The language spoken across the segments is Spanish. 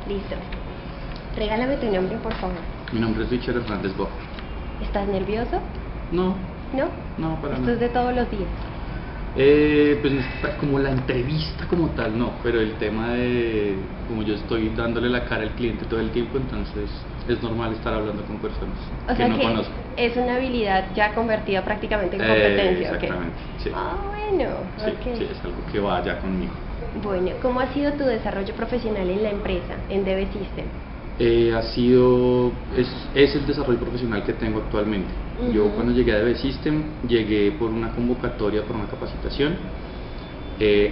Listo. Regálame tu nombre, por favor. Mi nombre es Richard Hernández Boja. ¿Estás nervioso? No, ¿No? no, para Esto nada. es de todos los días. Pues como la entrevista como tal, no, pero el tema de, como yo estoy dándole la cara al cliente todo el tiempo, entonces es normal estar hablando con personas O sea no que conozco. es una habilidad ya convertida prácticamente en competencia, ¿ok? Exactamente, sí. Ah, bueno, Sí, ok. sí, es algo que va ya conmigo. Bueno, ¿cómo ha sido tu desarrollo profesional en la empresa, en DB System? Es el desarrollo profesional que tengo actualmente. Yo cuando llegué a DB System llegué por una convocatoria, por una capacitación.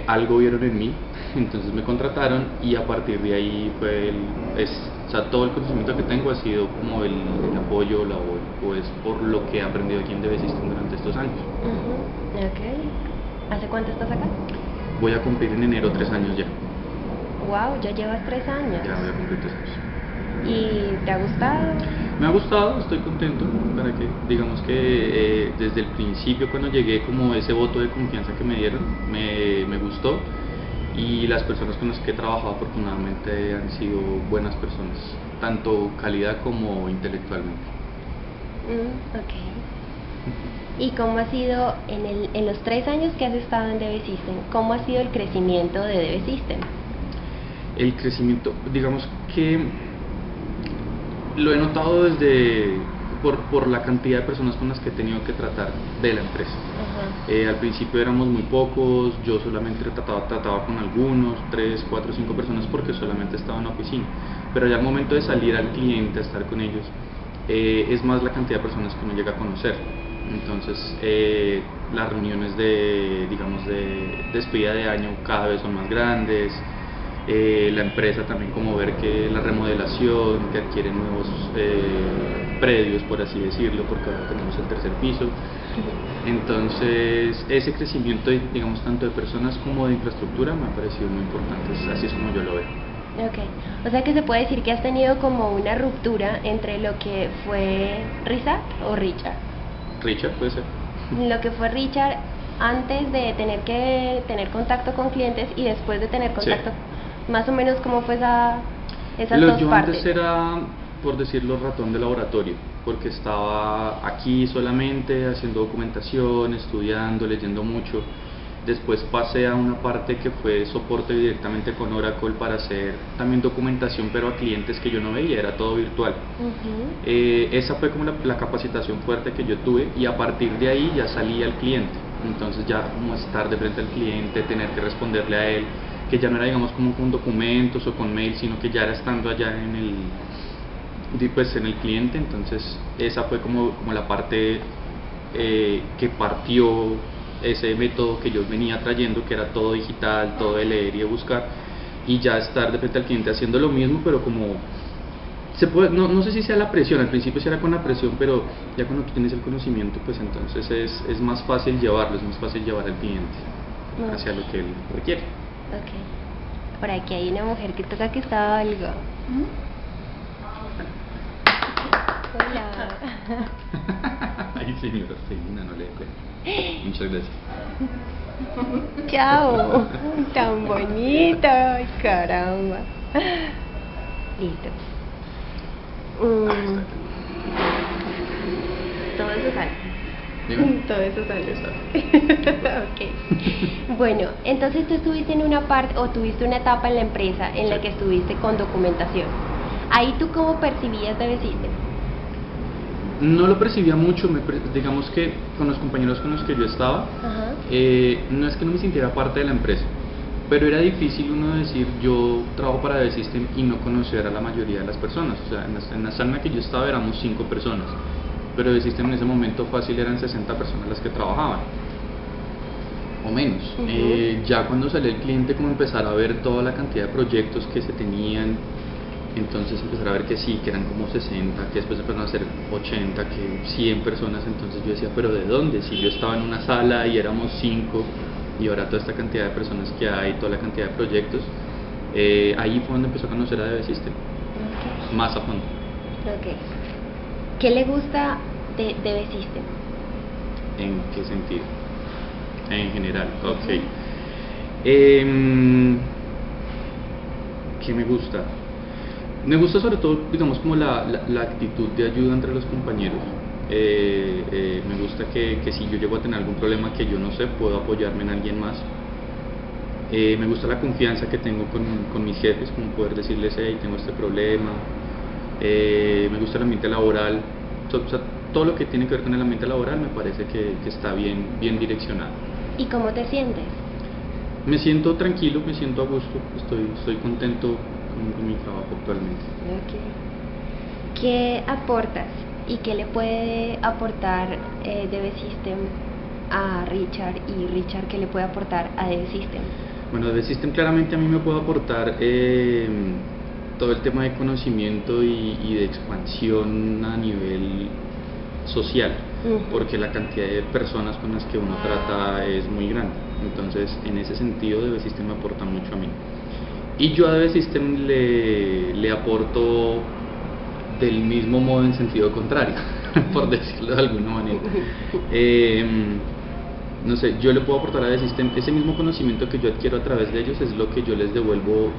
Algo vieron en mí, entonces me contrataron y a partir de ahí o sea, todo el conocimiento que tengo ha sido como el apoyo, pues por lo que he aprendido aquí en DB System durante estos años. Ok. ¿Hace cuánto estás acá? Voy a cumplir en enero 3 años ya. Wow, ya llevas 3 años. Ya voy a cumplir 3 años. ¿Y te ha gustado? Me ha gustado, estoy contento, para que digamos que desde el principio cuando llegué como ese voto de confianza que me dieron, me gustó, y las personas con las que he trabajado afortunadamente han sido buenas personas, tanto calidad como intelectualmente. Ok. ¿Y cómo ha sido en los 3 años que has estado en DB System, cómo ha sido el crecimiento de DB System? El crecimiento, digamos que lo he notado por la cantidad de personas con las que he tenido que tratar de la empresa. Al principio éramos muy pocos, yo solamente trataba con algunos, 3, 4, 5 personas porque solamente estaba en la oficina, pero ya al momento de salir al cliente, a estar con ellos, es más la cantidad de personas que uno llega a conocer. Entonces las reuniones de despedida de año cada vez son más grandes. La empresa también, como ver que la remodelación, que adquieren nuevos predios, por así decirlo, porque ahora tenemos el tercer piso. Entonces ese crecimiento, digamos, tanto de personas como de infraestructura me ha parecido muy importante, así es como yo lo veo. Ok, o sea que se puede decir que has tenido como una ruptura entre lo que fue Richard o Richard. Richard, puede ser. Lo que fue Richard antes de tener que tener contacto con clientes y después de tener contacto. Sí. Más o menos cómo fue esas dos yo partes. Antes era, por decirlo, ratón de laboratorio, porque estaba aquí solamente haciendo documentación, estudiando, leyendo mucho. Después pasé a una parte que fue soporte directamente con Oracle para hacer también documentación, pero a clientes que yo no veía, era todo virtual. Esa fue como la capacitación fuerte que yo tuve, y a partir de ahí ya salí al cliente. Entonces ya como estar de frente al cliente, tener que responderle a él, que ya no era, digamos, como con documentos o con mail, sino que ya era estando allá en el cliente. Entonces esa fue como la parte que partió ese método que yo venía trayendo, que era todo digital, todo de leer y de buscar, y ya estar de frente al cliente haciendo lo mismo, pero como no sé si sea la presión, al principio sí era con la presión, pero ya cuando tú tienes el conocimiento, pues entonces es más fácil llevarlo, es más fácil llevar al cliente hacia lo que él requiere. Ok. Por aquí hay una mujer que toca que está algo. Hola. Ay, señora Felina, no le dé cuenta. Muchas gracias. Chao. Tan bonita. Ay, caramba. Listo. Todo eso sale. ¿Dime? Todo eso sale. Ok. Bueno, entonces tú estuviste en una parte o tuviste una etapa en la empresa en la que estuviste con documentación. Ahí tú cómo percibías DB System. No lo percibía mucho, digamos que con los compañeros con los que yo estaba, no es que no me sintiera parte de la empresa, pero era difícil uno decir yo trabajo para DB System y no conocer a la mayoría de las personas. O sea, en la sala en la que yo estaba éramos 5 personas, pero DB System en ese momento fácil eran 60 personas las que trabajaban, o menos. Ya cuando salió el cliente, como empezar a ver toda la cantidad de proyectos que se tenían, entonces empezar a ver que sí, que eran como 60, que después empezaron a ser 80, que 100 personas. Entonces yo decía, pero ¿de dónde? Si yo estaba en una sala y éramos 5, y ahora toda esta cantidad de personas que hay, toda la cantidad de proyectos, ahí fue donde empezó a conocer a DB System más a fondo. ¿Qué le gusta de DB System? ¿En qué sentido? En general, ¿Qué me gusta? Me gusta sobre todo, digamos, como la actitud de ayuda entre los compañeros. Me gusta que si yo llego a tener algún problema que yo no sé, puedo apoyarme en alguien más. Me gusta la confianza que tengo con mis jefes, como poder decirles, hey, tengo este problema. Me gusta el ambiente laboral. O sea, todo lo que tiene que ver con el ambiente laboral me parece que está bien direccionado. ¿Y cómo te sientes? Me siento tranquilo, me siento a gusto, estoy contento con mi trabajo actualmente. Okay. ¿Qué aportas y qué le puede aportar DB System a Richard, y Richard qué le puede aportar a DB System? Bueno, DB System claramente a mí me puede aportar todo el tema de conocimiento y de expansión a nivel social, porque la cantidad de personas con las que uno trata es muy grande. Entonces, en ese sentido, DB System me aporta mucho a mí. Y yo a DB System le aporto del mismo modo en sentido contrario, por decirlo de alguna manera. No sé, yo le puedo aportar a DB System ese mismo conocimiento que yo adquiero a través de ellos, es lo que yo les devuelvo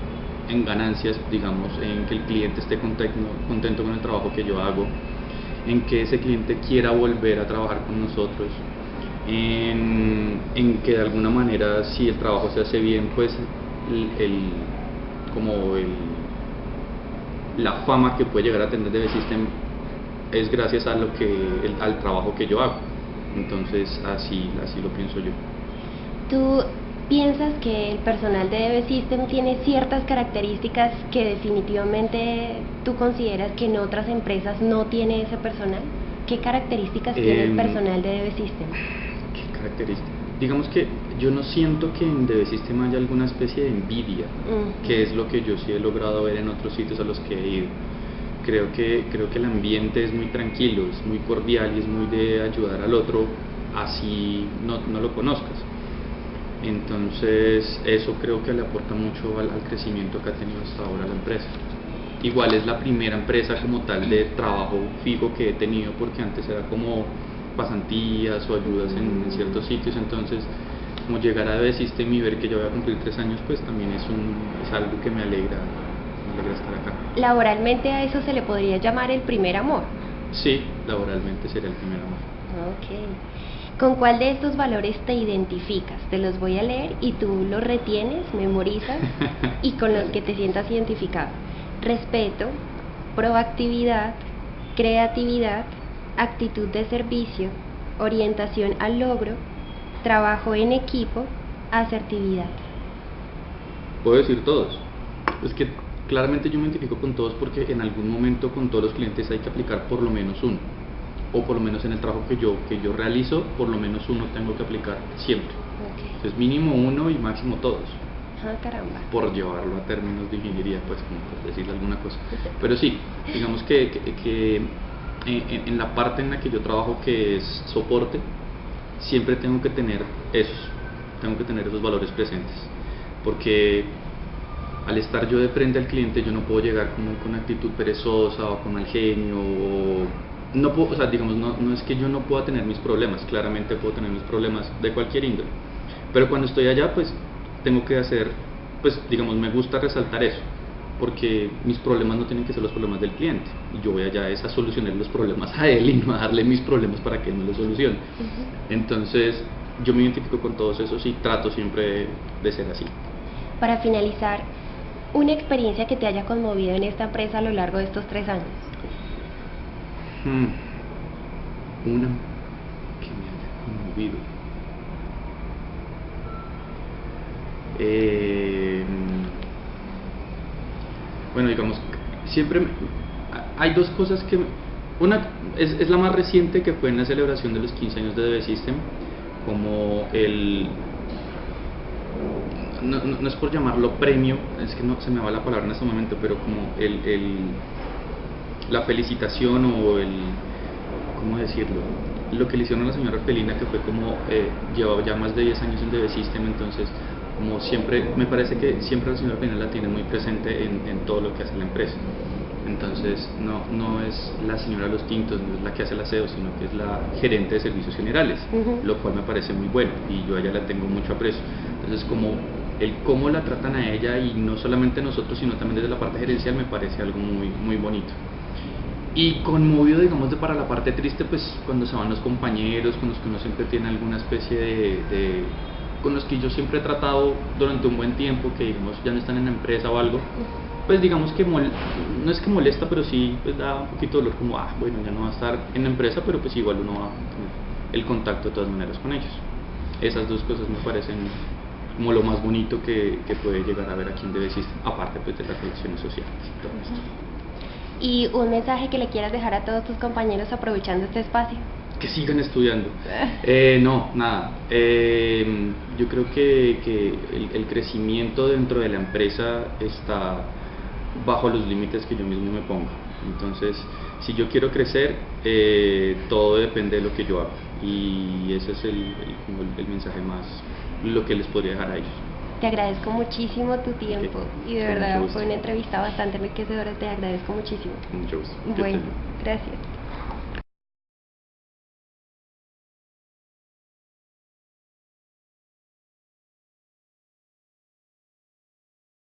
en ganancias, digamos, en que el cliente esté contento con el trabajo que yo hago, en que ese cliente quiera volver a trabajar con nosotros, en que de alguna manera, si el trabajo se hace bien, pues la fama que puede llegar a tener DB System es gracias a al trabajo que yo hago. Entonces así lo pienso yo. ¿Tú piensas que el personal de DB System tiene ciertas características que definitivamente tú consideras que en otras empresas no tiene ese personal? ¿Qué características tiene el personal de DB System? ¿Qué características? Digamos que yo no siento que en DB System haya alguna especie de envidia, que es lo que yo sí he logrado ver en otros sitios a los que he ido. Creo que el ambiente es muy tranquilo, es muy cordial y es muy de ayudar al otro, así no lo conozcas. Entonces eso creo que le aporta mucho al crecimiento que ha tenido hasta ahora la empresa. Igual es la primera empresa como tal de trabajo fijo que he tenido, porque antes era como pasantías o ayudas en ciertos sitios. Entonces, como llegar a DB System y ver que ya voy a cumplir 3 años, pues también es algo que me alegra estar acá. ¿Laboralmente a eso se le podría llamar el primer amor? Sí, laboralmente sería el primer amor. Ok. ¿Con cuál de estos valores te identificas? Te los voy a leer y tú los retienes, memorizas y con los que te sientas identificado. Respeto, proactividad, creatividad, actitud de servicio, orientación al logro, trabajo en equipo, asertividad. Puedo decir todos. Es que claramente yo me identifico con todos, porque en algún momento con todos los clientes hay que aplicar por lo menos uno, o por lo menos en el trabajo que yo realizo, por lo menos uno tengo que aplicar siempre. Okay. Entonces mínimo uno y máximo todos. Ah, caramba. Por llevarlo a términos de ingeniería, pues, como por decirle alguna cosa. Pero sí, digamos que en la parte en la que yo trabajo, que es soporte, siempre tengo que tener esos valores presentes, porque al estar yo de frente al cliente, yo no puedo llegar como con actitud perezosa o con mal genio, no puedo, o sea, digamos, no es que yo no pueda tener mis problemas, claramente puedo tener mis problemas de cualquier índole, pero cuando estoy allá, pues tengo que hacer, pues digamos, me gusta resaltar eso, porque mis problemas no tienen que ser los problemas del cliente, y yo voy allá a solucionar los problemas a él y no a darle mis problemas para que él me los solucione. Entonces yo me identifico con todos esos y trato siempre de ser así. Para finalizar, una experiencia que te haya conmovido en esta empresa a lo largo de estos 3 años. Una que me haya conmovido. Bueno, digamos, siempre hay dos cosas que... Una es la más reciente, que fue en la celebración de los 15 años de DB System, como no es por llamarlo premio, es que no se me va la palabra en este momento, pero como la felicitación o ¿cómo decirlo? Lo que le hicieron a la señora Orfelina, que fue como llevaba ya más de 10 años en DB System. Entonces, como siempre, me parece que siempre la señora Orfelina la tiene muy presente en todo lo que hace la empresa. Entonces no es la señora de los tintos, no es la que hace el aseo, sino que es la gerente de servicios generales, lo cual me parece muy bueno y yo a ella la tengo mucho aprecio. Entonces, como el cómo la tratan a ella, y no solamente nosotros, sino también desde la parte gerencial, me parece algo muy, muy bonito. Y conmovido, digamos, para la parte triste, pues cuando se van los compañeros con los que uno siempre tiene alguna especie con los que yo siempre he tratado durante un buen tiempo, que digamos ya no están en la empresa o algo, pues digamos que no es que molesta, pero sí pues da un poquito de dolor, como bueno, ya no va a estar en la empresa, pero pues igual uno va a tener el contacto de todas maneras con ellos. Esas dos cosas me parecen como lo más bonito que puede llegar a ver aquí en DB System, aparte pues de las relaciones sociales y todo esto. ¿Y un mensaje que le quieras dejar a todos tus compañeros aprovechando este espacio? Que sigan estudiando. No, nada. Yo creo que el crecimiento dentro de la empresa está bajo los límites que yo mismo me pongo. Entonces, si yo quiero crecer, todo depende de lo que yo haga. Y ese es el mensaje más, lo que les podría dejar a ellos. Te agradezco muchísimo tu tiempo y de verdad fue una entrevista bastante enriquecedora, te agradezco muchísimo. Mucho gusto. Bueno, gracias.